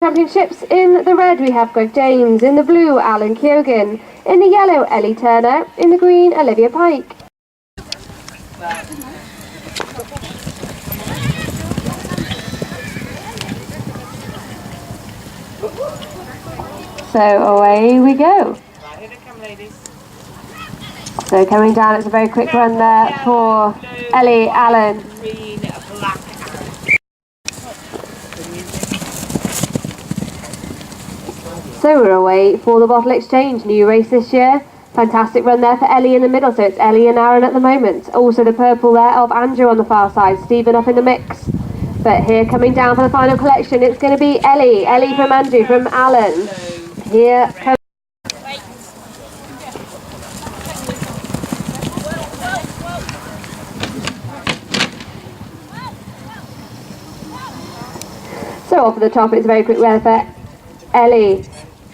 Championships. In the red we have Greg James, in the blue Alan Keoghan, in the yellow Ellie Turner, in the green Olivia Pike. So away we go. Here they come, ladies. So coming down, it's a very quick run there for Ellie Allen. Green, black. So we're away for the Bottle Exchange, new race this year. Fantastic run there for Ellie in the middle, so it's Ellie and Aaron at the moment. Also the purple there of Andrew on the far side, Stephen up in the mix. But here coming down for the final collection, it's going to be Ellie from Andrew, from Alan. Here comes... So off at the top, it's a very quick run for Ellie.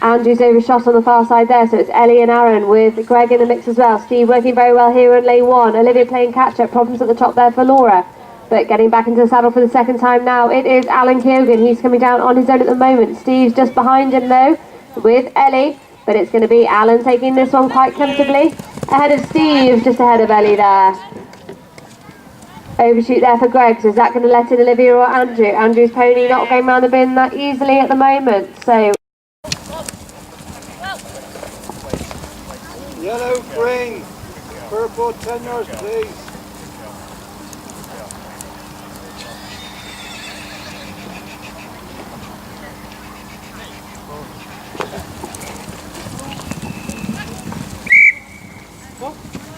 Andrew's overshot on the far side there, so it's Ellie and Aaron with Greg in the mix as well. Steve working very well here in lane 1. Olivia playing catch-up, problems at the top there for Laura. But getting back into the saddle for the second time now, it is Alan Keoghan. He's coming down on his own at the moment. Steve's just behind him though, with Ellie. But it's going to be Alan taking this one quite comfortably. Ahead of Steve, just ahead of Ellie there. Overshoot there for Greg, so is that going to let in Olivia or Andrew? Andrew's pony not going round the bin that easily at the moment, so... Yellow, green, purple, 10 yards please.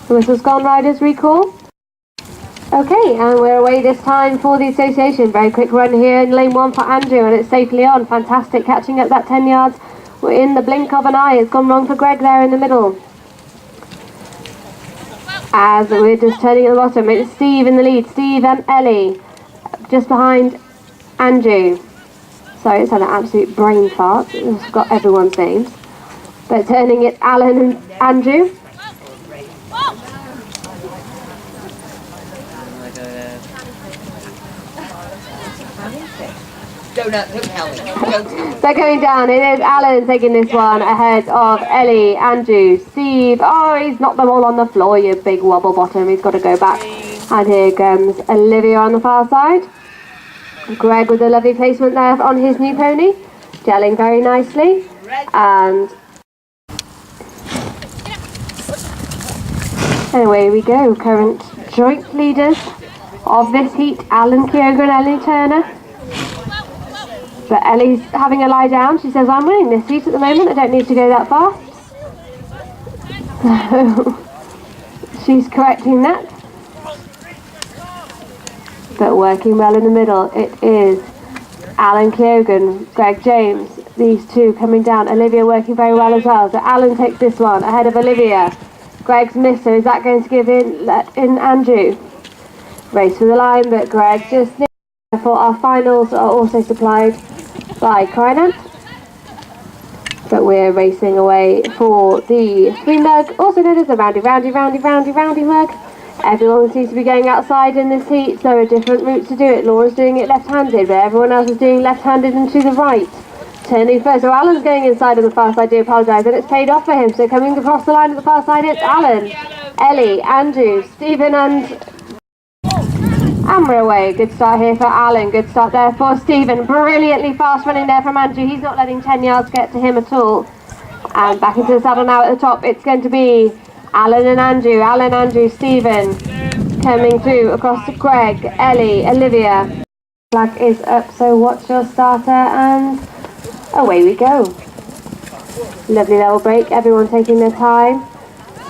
The whistle's gone, riders recall. Okay, and we're away this time for the association. Very quick run here in lane 1 for Andrew, and it's safely on. Fantastic, catching up that 10 yards. We're in the blink of an eye. It's gone wrong for Greg there in the middle. As we're just turning at the bottom, it's Steve in the lead. Steve and Ellie just behind Andrew. Sorry, it's had an absolute brain fart. It's got everyone's names. But turning it, Alan and Andrew. Don't tell me. They're going down. It is Alan taking this one ahead of Ellie, Andrew, Steve. Oh, he's knocked them all on the floor, you big wobble bottom. He's got to go back. And here comes Olivia on the far side. Greg with a lovely placement there on his new pony. Gelling very nicely. And away we go. Current joint leaders of this heat, Alan Keoghan and Ellie Turner. But Ellie's having a lie down. She says, I'm winning this heat at the moment. I don't need to go that fast. So she's correcting that. But working well in the middle, it is Alan Keoghan, Greg James. These two coming down. Olivia working very well as well. So Alan takes this one ahead of Olivia. Greg's missed, so is that going to give in, let in Andrew? Race for the line, but Greg just... For our finals are also supplied by Krynan. But we're racing away for the three mug, also known as the roundy mug. Everyone seems to be going outside in this heat, so there are different routes to do it. Laura's doing it left-handed, but everyone else is doing left-handed and to the right. Turning first, so Alan's going inside on the far side, I do apologise, and it's paid off for him. So coming across the line at the far side, it's Alan, Ellie, Andrew, Stephen and we're away. Good start here for Alan, good start there for Stephen. Brilliantly fast running there from Andrew. He's not letting 10 yards get to him at all. And back into the saddle now at the top. It's going to be Alan and Andrew, Stephen. Coming through across to Greg, Ellie, Olivia. Flag is up, so watch your starter and away we go. Lovely level break, everyone taking their time.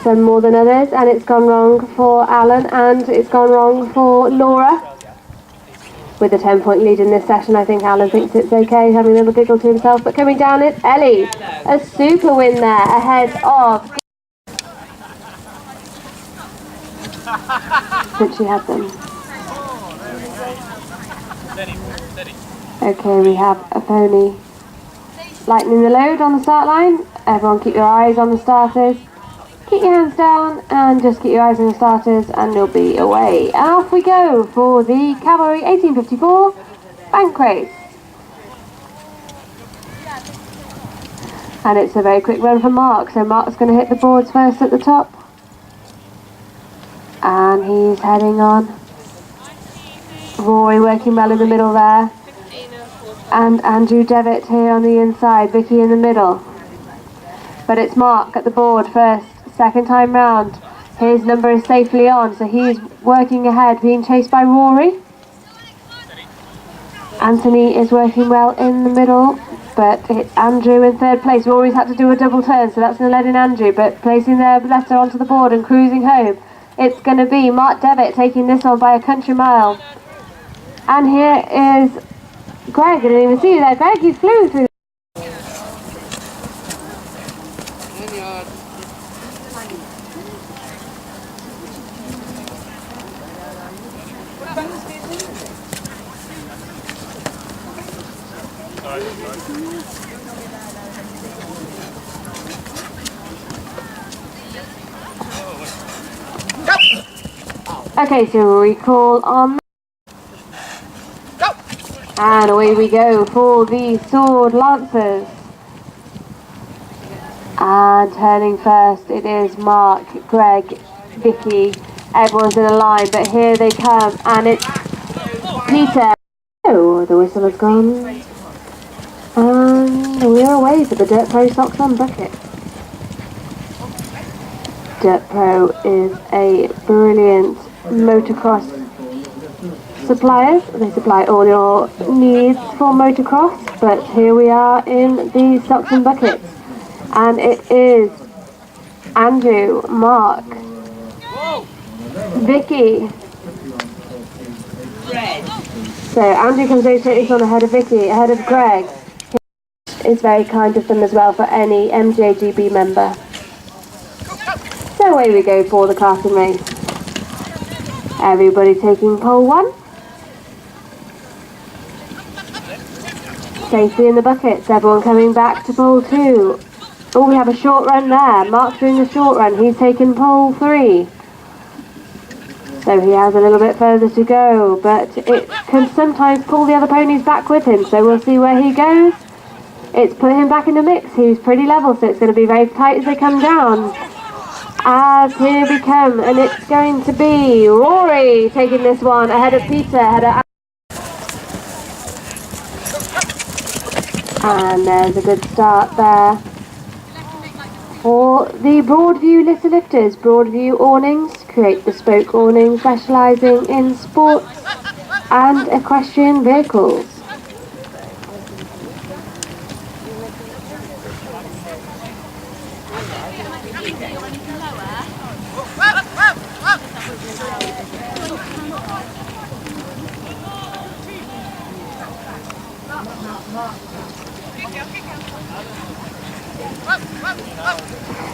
Some more than others, and it's gone wrong for Alan and it's gone wrong for Laura. With a 10-point lead in this session, I think Alan thinks it's okay, having a little giggle to himself. But coming down, it's Ellie. A super win there ahead of... Since she had them. Okay, we have a pony lightening the load on the start line. Everyone keep your eyes on the starters. Keep your hands down and just keep your eyes on the starters and you'll be away. And off we go for the Cavalry 1854 bank race. And it's a very quick run for Mark, so Mark's going to hit the boards first at the top. And he's heading on. Rory working well in the middle there. And Andrew Devitt here on the inside, Vicky in the middle. But it's Mark at the board first, second time round. His number is safely on, so he's working ahead, being chased by Rory. Anthony is working well in the middle, but it's Andrew in third place. Rory's had to do a double turn, so that's going to let in Andrew, but placing their letter onto the board and cruising home. It's going to be Mark Devitt taking this one by a country mile. And here is Greg. I didn't even see you there, Greg. You flew through. Okay, so recall on. And away we go for the Sword Lancers. And turning first, it is Mark, Greg, Vicky. Everyone's in a line, but here they come, and it's Peter. Oh, the whistle has gone. And we're away for the Dirt Pro Socks on Bucket. Dirt Pro is a brilliant motocross supplier. They supply all your needs for motocross, but here we are in the Socks and Buckets, and it is Andrew, Mark, Vicky. So Andrew comes over to take this on ahead of Vicky, ahead of Greg. It's very kind of them as well for any MJGB member. So away we go for the karting race. Everybody taking pole 1. Safely in the buckets, everyone coming back to pole 2. Oh, we have a short run there. Mark's doing the short run. He's taken pole 3. So he has a little bit further to go, but it can sometimes pull the other ponies back with him, so we'll see where he goes. It's put him back in the mix. He's pretty level, so it's going to be very tight as they come down. As here we come, and it's going to be Rory taking this one ahead of Peter, ahead of. And there's a good start there for the Broadview Litter Lifters. Broadview Awnings create bespoke awnings specialising in sports and equestrian vehicles.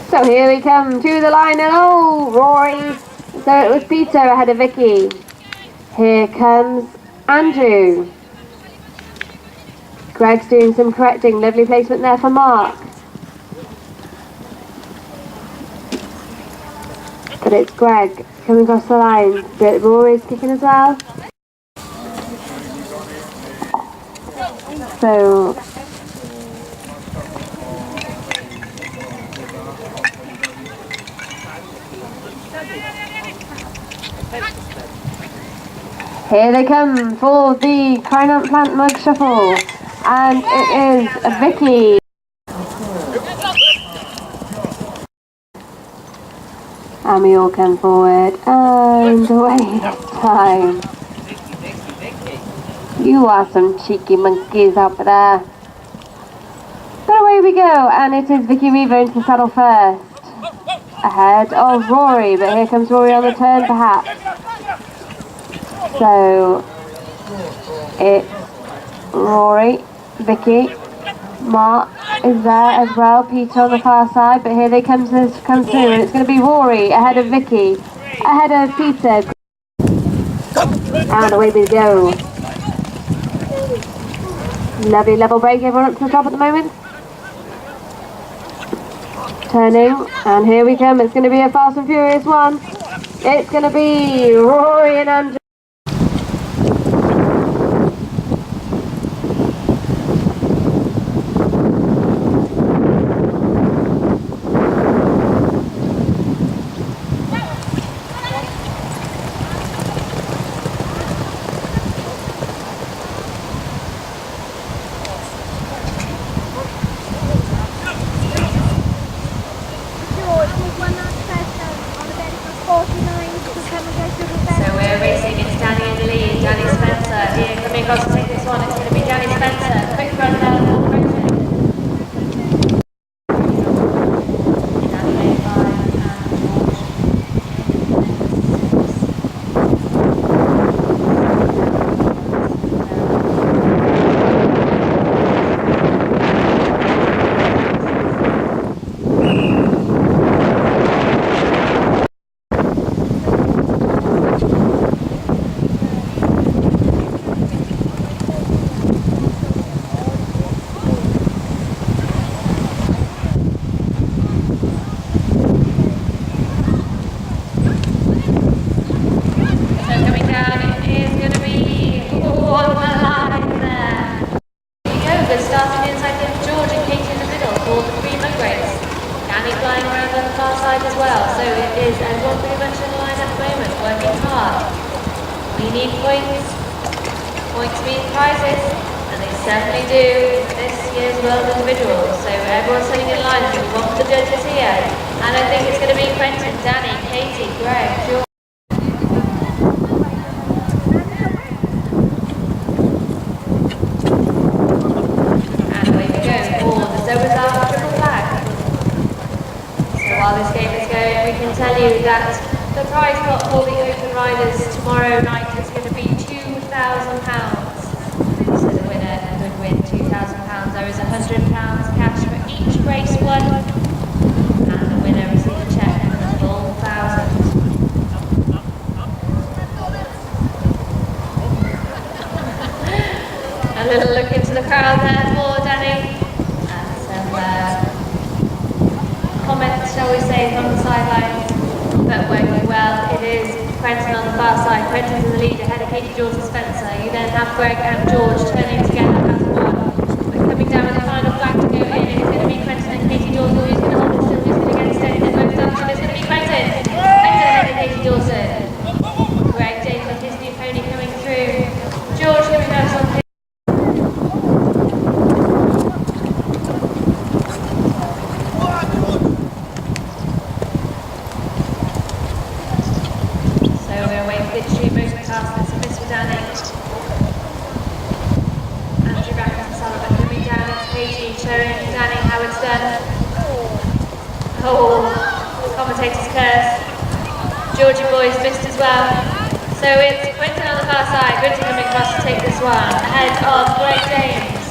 So here we come to the line, and oh, Rory. So it was Peter ahead of Vicky. Here comes Andrew. Greg's doing some correcting. Lovely placement there for Mark. But it's Greg coming across the line. But Rory's kicking as well. So here they come for the Crinant Plant Mug Shuffle, and it is Vicky. And we all come forward, and away this time. You are some cheeky monkeys up there. But away we go, and it is Vicky Weaver into the saddle first, ahead of Rory, but here comes Rory on the turn perhaps. So it's Rory, Vicky, Mark is there as well, Peter on the far side, but here they come through, and it's going to be Rory ahead of Vicky, ahead of Peter, and away we go. Lovely level break, everyone up to the top at the moment. Turning, and here we come, it's going to be a fast and furious one. It's going to be Rory and Andrew. Beavers starting inside them, George and Katie in the middle for the 3 mug race. Danny flying around on the far side as well, so it is everyone pretty much in line at the moment, working hard. We need points. Points mean prizes, and they certainly do this year's World Individuals. So everyone's sitting in line, so we want the judges here. And I think it's going to be Quentin, Danny, Katie, Greg, George. And away we go for the Zobazar triple flag. So while this game is going, we can tell you that the prize pot for the Open Riders tomorrow night is going to be £2,000. So the winner would win £2,000. There is £100 cash for each race won, and the winner receives a cheque for the full £1,000. A little look into the crowd there for Danny, and some comments, shall we say, from the sidelines. But working well, it is Quentin on the far side. Quentin's in the lead ahead of Katie, George and Spencer. You then have Greg and George turning together as one. But coming down with the final flag to go in, it's going to be Quentin and Katie Dawson. Who's going to hold it still? Who's going to get it steady? They're both done. It's going to be Quentin. Quentin ahead of Katie Dawson. Greg James on his new pony coming through. George coming out on his. Showing Danny how it's done. Oh, commentator's curse. Georgie boys missed as well. So it's Quentin on the far side. Quentin coming across to take this one ahead of Greg James.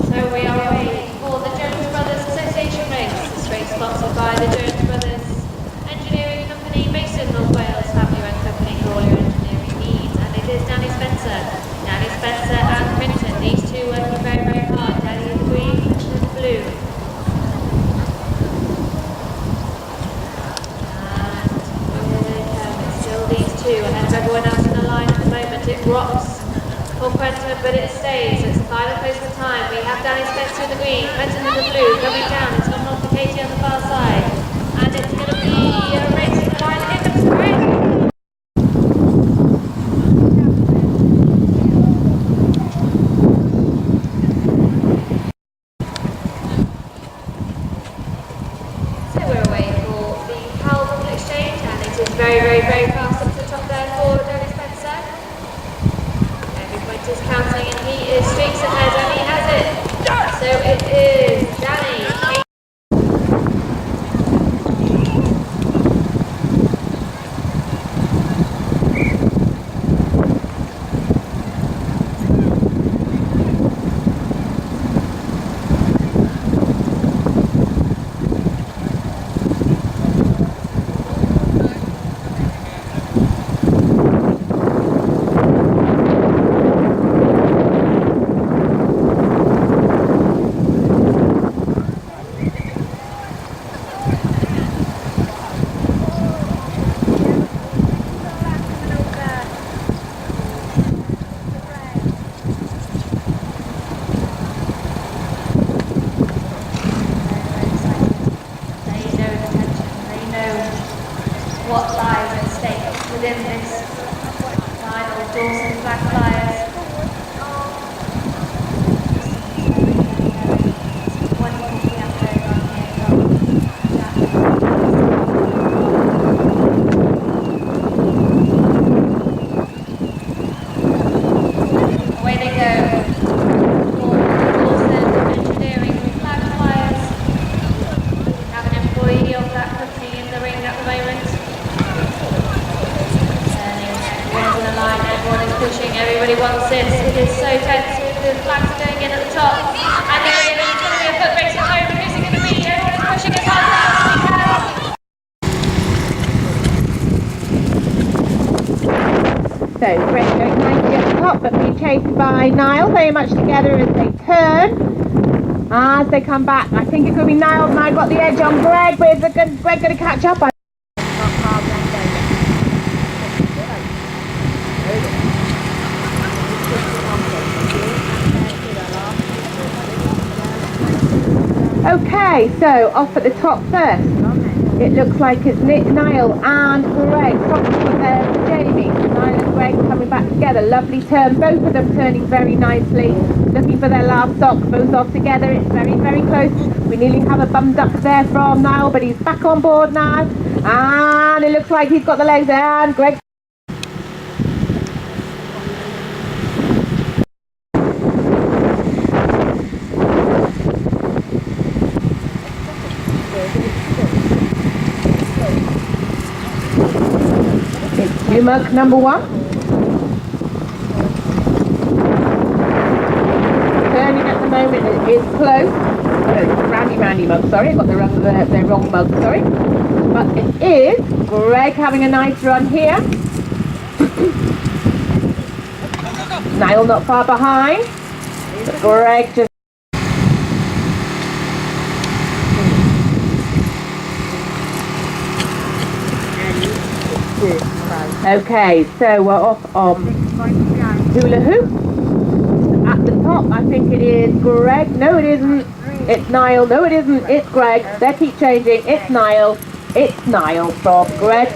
So we are away for the Jones Brothers Association race. This race sponsored by the Jones Brothers Engineering Company, based in North Wales, family-run company for all your engineering needs. And it is Danny Spencer. Danny Spencer and Quentin, these two working very, very hard. Danny in the green, Quentin in the blue. And here they come. It's still these two ahead of everyone else in the line at the moment. It rocks for Quentin, but it stays. It's the final close of time. We have Danny Spencer in the green, Quentin in the blue. Coming down, it's got North Katie on the far side. And it's going to be a race in the line. Here comes Greg. Very, very, very fast up to the top there for Danny Spencer. Every point is counting and he is streaks ahead and he has it. So it is Danny. What lies at stake within this final Dawson Black Flyers. Wonderful piano on here from Jack. Away they go for Dawson Engineering Black Flyers. We have an employee of that company in the ring at the moment. Everyone is pushing, everybody wants this. It is so tense. The flags are going in at the top. And then it's going to be a foot race at home. Who's it going to be? Everyone is pushing as hard as they can. So Greg going nicely at the top, but being chased by Niall very much together as they turn. As they come back, I think it could be Niall. Niall got the edge on Greg, but is Greg going to catch up? Okay, so off at the top first. It looks like it's Niall and Greg. Probably there for Jamie. Niall and Greg coming back together. Lovely turn. Both of them turning very nicely. Looking for their last stock. Both off together. It's very, very close. We nearly have a bum duck there from Niall, but he's back on board now. And it looks like he's got the legs there. And Greg. Mug number 1. Turning at the moment, it is close. Randy mug, sorry, I got the wrong mug, sorry. But it is Greg having a nice run here. Niall not far behind. But Greg just okay, so we're off on hula hoop. At the top, I think it is Greg. No, it isn't. It's Niall. No, it isn't. It's Greg. They keep changing. It's Niall. It's Niall from Greg.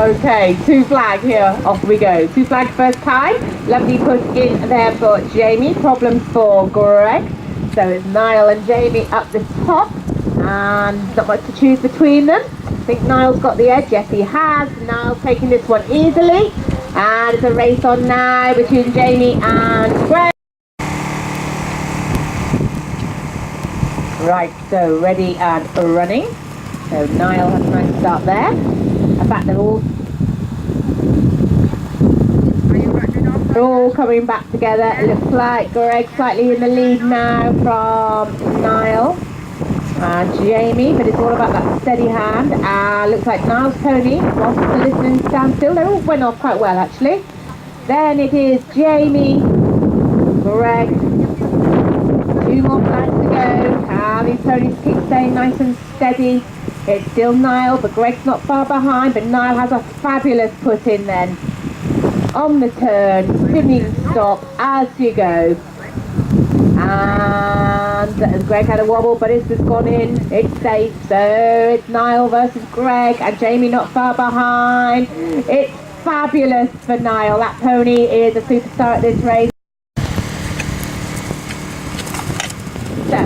Okay, 2 flag here. Off we go. 2 flag first time. Lovely push in there for Jamie. Problems for Greg. So it's Niall and Jamie up the top. And not much to choose between them. I think Niall's got the edge. Yes, he has. Niall's taking this one easily. And it's a race on now between Jamie and Greg. Right, so ready and running. So Niall has a nice start there. In fact, they're all coming back together. It looks like Greg slightly in the lead now from Niall. Jamie, but it's all about that steady hand. Looks like Niall's pony wants to listen and stand still. They all went off quite well actually. Then it is Jamie, Greg, 2 more flags to go. These ponies keep staying nice and steady. It's still Niall, but Greg's not far behind, but Niall has a fabulous put in then. On the turn, spinning stop as you go. And Greg had a wobble, but it's just gone in. It's safe. So it's Niall versus Greg, and Jamie not far behind. It's fabulous for Niall. That pony is a superstar at this race. So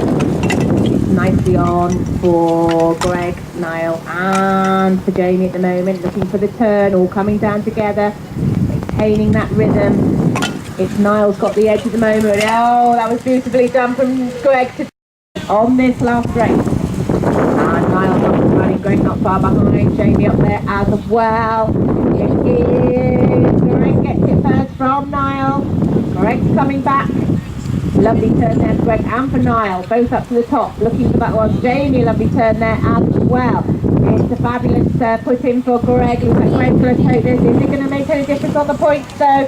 nicely on for Greg, Niall, and for Jamie at the moment. Looking for the turn, all coming down together, maintaining that rhythm. It's Niall's got the edge at the moment. Oh, that was beautifully done from Greg to on this last race. And Niall's up and running, Greg not far behind, Jamie up there as well. It is Greg gets it first from Niall. Greg's coming back. Lovely turn there for Greg and for Niall, both up to the top, looking for that one. Jamie, lovely turn there as well. It's a fabulous put in for Greg. Looks like Greg's going to take this. Is it going to make any difference on the points though?